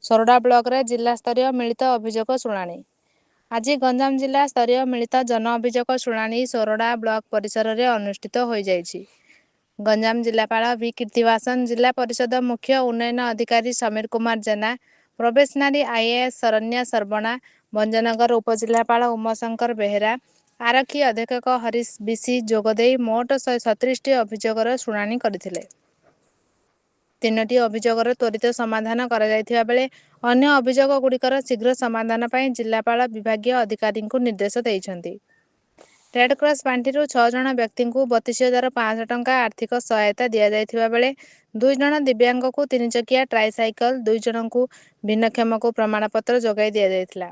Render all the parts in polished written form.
सोरडा block रे जिला स्तरीय मिलित अभियोग शुणाणी। आज गंजाम जिला स्तरीय मिलित जन अभियोग शुणाणी सोरडा ब्लॉक परिसर में अनुष्ठित हो जाइछि। गंजाम जिलापाल वी कीर्तिवासन, जिला परिषद मुख्य उन्नयन अधिकारी समीर कुमार जेना, प्रोबेशनरी आईएएस शरण्या सर्वणा, भंजनगर उपजिलापाल उमाशंकर बेहेरा, आरक्षी अधीक्षक हरीश बिसी जोगदे मोट 137 अभियोगर शुणाणी करथिले। 3टी अभियोगर त्वरित समाधान करा जायथिबा बेले अन्य अभियोग गुड़िकर शीघ्र समाधान पर जिलापाल विभागीय अधिकारी को निर्देश देइछन्ति। रेडक्रॉस पांठि 6 जन व्यक्ति को 32,500 टंका आर्थिक सहायता दि जायथिबा बेले 2 जन दिव्यांग को 3 चकिया ट्राइसाइकल, 2 जन को भिन्नक्षम को प्रमाणपत्र जोगाई दि जायथिला।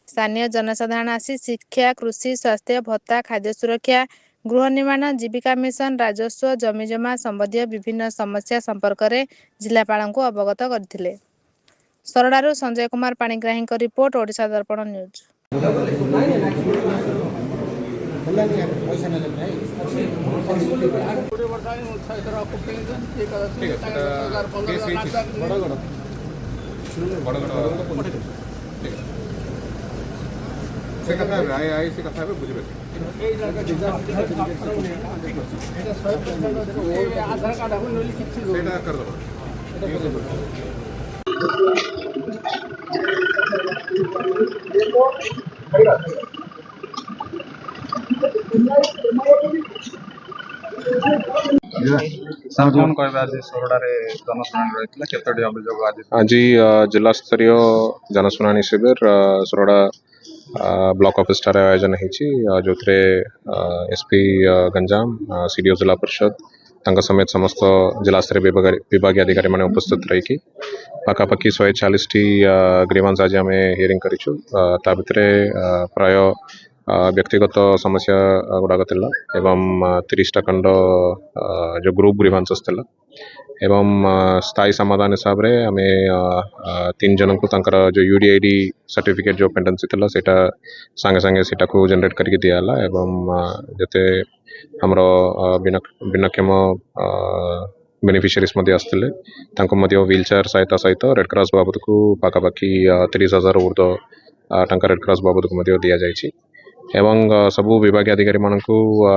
स्थानीय जनसाधारण आसी शिक्षा, कृषि, स्वास्थ्य भत्ता, खाद्य सुरक्षा, गृह निर्माण, जीविका मिशन, राजस्व, जमीजमा संबंधी विभिन्न समस्या संपर्क में जिलापाल को अवगत करथिले। सोरडारू संजय कुमार पाणिग्राही रिपोर्ट, ओडिशा दर्पण न्यूज। आज जिला स्तरीय जनशुणाणी शिविर सोरडा ब्लॉक ऑफिस ठारे आयोजन होती जो एसपी गंजाम सीडीओ जिला परिषद तांका समेत समस्त जिला स्तरीय विभागीय अधिकारी माने उपस्थित रही पाखापाखि 140 ग्रीवांस आज आम हियरिंग करिछु। ता भितरे प्राय व्यक्तिगत समस्या गुड़ाक एवं 30टा खंड जो ग्रुप ग्रीवांस थिला एवं स्थायी समाधान हिसाब रे आम 3 जन को तांकर जो यूडीआईडी सर्टिफिकेट जो पेंडेंसी थिला सेटा संगे संगे सेटा को जनरेट करके दियाला एवं जते हमरो भिन्नक्षम बेनिफिशियरीज मध्य आसथिले तांको मध्य व्हील चेयर सहायता सहित रेड क्रॉस बाबद को पाखापाखि 30,000 ऊर्ध्व टंका रेड क्रॉस बाबद को मध्य दिया जायछि एवं सबू विभागीय अधिकारी मानक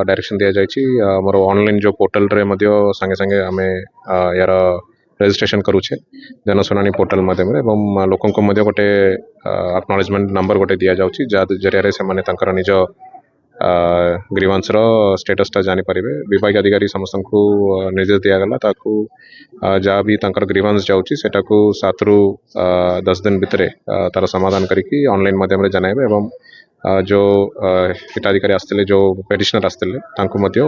डायरेक्शन दिया जायछि। हमर ऑनलाइन जो पोर्टल रे मध्य संगे संगे आमे यार रजिस्ट्रेशन करूछे जनशुणाणी पोर्टल माध्यम एवं लोक मध्य गोटे एक्नॉलेजमेंट नंबर गोटे दिया जाउछि जा जरिया से माने तांकर निज ग्रीवांस रो स्टेटस टा जानि परिबे। विभागीय अधिकारी समस्त को निर्देश दिया गला ताकू जहाँ भी तांकर ग्रीवांस जाउछि सेटा को 7 रु 10 दिन भितरे तार समाधान करिकी ऑनलाइन माध्यम रे जनाइबे एवं जो हिताधिकारी आसते जो पेटिशनर आसते तांको मध्य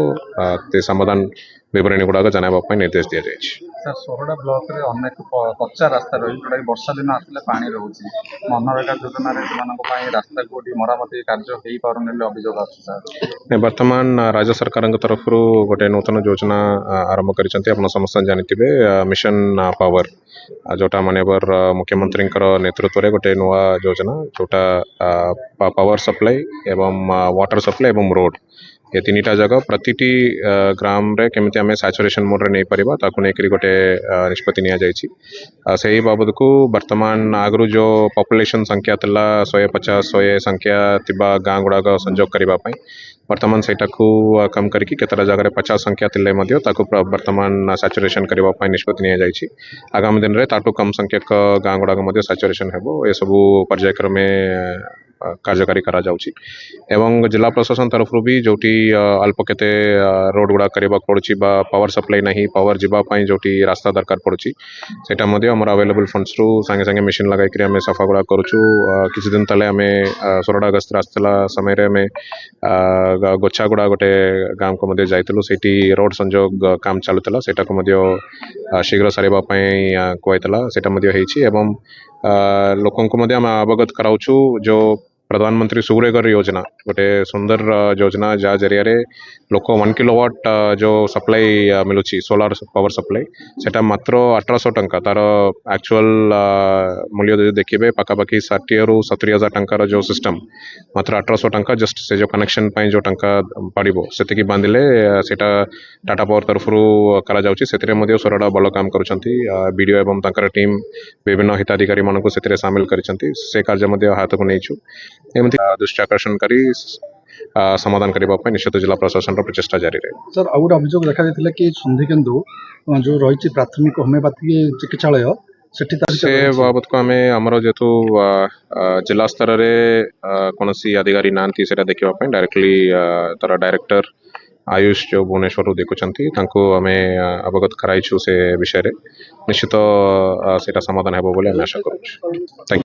ते समाधान विवरणी गुड़ाक जानवा निर्देश दि जाए। सर सोरडा ब्लॉक रे अनेक कच्चा रास्ता रही जोटा वर्षा दिन आसले पानी रोचे मनरेगा योजना रास्ता को मरामती कार्य हो पारे अभियोग आस वर्तमान राज्य सरकार तरफ गोटे नूतन योजना आरंभ कर समस्त जानी मिशन पावर जोटा मानवर मुख्यमंत्री नेतृत्व में गोटे नुआ योजना जोटा पावर सप्लाई एवं वाटर सप्लाई एवं रोड ये 3टा जगह प्रतिटी ग्राम रे केमिति आमे सैचुरेशन मोड रे नहीं परिबा ताकू नेकरी गोटे निष्पत्ति निया जायछि। सही बाबद को वर्तमान आगु जो पॉपुलेशन संख्या तला 150-100 संख्या तिबा गाँ गुड़ाक संजोग करबा पई वर्तमान सेटा को कम करके केतरा जगह 50 संख्या तिले मध्य ताकू वर्तमान सैचुरेशन करबा पई निष्पत्ति निया जायछि। आगामी दिन रे ताटू कम संख्यक गाँ गुड़ाक मध्य सैचुरेशन हेबो ए सबु पर्यायक्रमे कार्यकारी करा जाउछि एवं जिला प्रशासन तरफ भी जोटी अल्प केते रोड गुड़ा करबा पड़ुछि बा पावर सप्लाई नहीं पावर जीवा पई जोटी रास्ता दरकार पड़ुछि सेटा मध्य हमर अवेलेबल फंड्स रु संगे संगे मशीन लगाई करी हमें सफा गुड़ा करूछु। किछि दिन तले हमें सोरडा गस्त रास्तला समय रे हमें गोछा गुड़ा गोटे गाम को मध्य जाइतलु सेठी रोड संजोग काम चालुतला सेटा को मध्य शीघ्र सारिबा पई कोइतला सेटा मध्य हेछि एवं लोकन को मध्य हम अवगत कराउछु जो प्रधानमंत्री सूर्यघर योजना गोटे सुंदर योजना जहाँ जरिया लोक 1 किलोवाट जो सप्लाई मिलूँ सोलार पावर सप्लाई सेटा मात्र 1800 टंका तार एक्चुअल मूल्य जो देखिए पाखापाखि 60 ରୁ 70,000 टंकार जो सिस्टम मात्र 1800 टंका जस्ट से जो कनेक्शन जो टंका पड़ो से बांधिले सेटा टाटा पावर तरफ करा जाउछि सेतिरे मध्ये सोरडा बल काम करुछंती बीडीओ एवं तांकर टीम विभिन्न हिताधिकारी मानक से सामिल करिसंती से कार्य मध्ये हाथ को नेछु एमती दुष्टाकर्षणकारी समाधान करने निश्चित जिला प्रशासन प्रचेषा जारी रहे। सर आउ गोटे अभियोग देखा कि सन्धिकेन्दु जो रही प्राथमिक होमियोपैथी चिकित्सालय से बाबत को आम आमर जेतु जिला स्तर में कौन सी अधिकारी नांती से देखा डायरेक्टली तार डायरेक्टर आयुष जो भुवनेश्वर देखुंत आम अवगत कराइछु से विषय निश्चित से समाधान हेबो बोली आशा करूँ।